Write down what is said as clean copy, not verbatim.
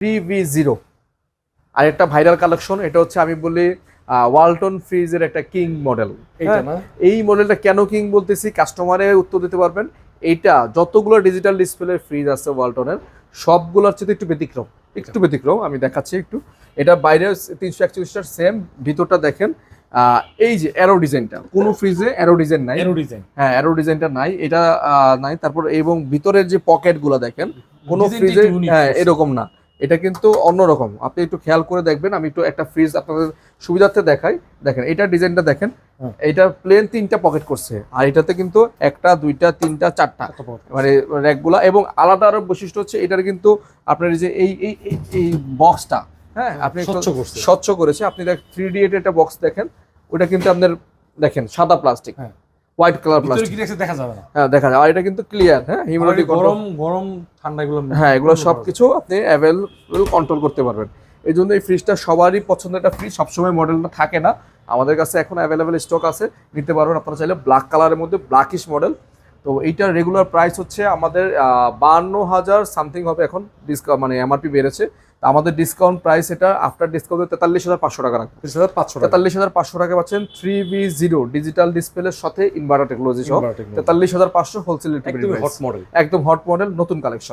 3V0 আর একটা viral collection, এটা হচ্ছে আমি বলি ওয়ালটন ফ্রিজের একটা কিং মডেল। এই মডেলটা কেন কিং বলতেছি কাস্টমারে উত্তর দিতে পারবেন। এইটা যতগুলো ডিজিটাল ডিসপ্লে ফ্রিজ আছে ওয়ালটনের সবগুলোর চেয়ে একটু ব্যতিক্রম আমি দেখাচ্ছি একটু। এটা বাইরে 341টার সেম, ভিতরটা দেখেন এই যে অ্যারো ডিজাইনটা, কোন ফ্রিজে অ্যারো ডিজাইন নাই, হ্যাঁ অ্যারো ডিজাইনটা নাই, এটা নাই। তারপর এবং ভিতরের যে পকেটগুলো দেখেন কোন ফ্রিজে হ্যাঁ এরকম না, এটা কিন্তু অন্যরকম। আপনি একটু খেয়াল করে দেখবেন, আমি একটু একটা ফ্রিজ আপনাদের সুবিধার্থে দেখাই। দেখেন এটা ডিজাইনটা দেখেন, এটা প্লেন 3টা পকেট করছে, আর এটাতে কিন্তু 1টা 2টা 3টা 4টা মানে র্যাকগুলা। এবং আলাদা আরো বৈশিষ্ট্য হচ্ছে এটার কিন্তু আপনার যে এই বক্সটা, হ্যাঁ আপনি স্বচ্ছ করেছে। আপনি 3D একটা বক্স দেখেন, ওটা কিন্তু আপনার দেখেন সাদা প্লাস্টিক, হোয়াইট কালার প্লাস্টিক, দেখা যাবে না, হ্যাঁ দেখা যায়। আর এটা কিন্তু ক্লিয়ার, হ্যাঁ হিউমিডিটি গরম ঠান্ডা এগুলো, হ্যাঁ এগুলো সবকিছু আপনি অ্যাভেলেবল কন্ট্রোল করতে পারবেন। এই জন্য এই ফ্রিজটা সবারই পছন্দের একটা ফ্রিজ, সবসময় মডেলটা থাকে না, আমাদের কাছে এখন অ্যাভেলেবেল স্টক আছে, নিতে পারবেন আপনারা চাইলে। ব্ল্যাক কালারের মধ্যে ব্ল্যাকিশ মডেল। তো এইটার রেগুলার প্রাইস হচ্ছে আমাদের 52,000 সামথিং হবে এখন, ডিসকাউন্ট মানে এমআরপি বেড়েছে। আমাদের ডিসকাউন্ট প্রাইস এটা আফটার ডিসকাউন্টে 43,500 টাকা রাখবে। 43,500 টাকা পাচ্ছেন 3V0 ডিজিটাল ডিসপ্লের সাথে ইনভার্টার টেকনোলজি সহ। 43,500 হোলসেল, একদম হট মডেল, নতুন কালেকশন।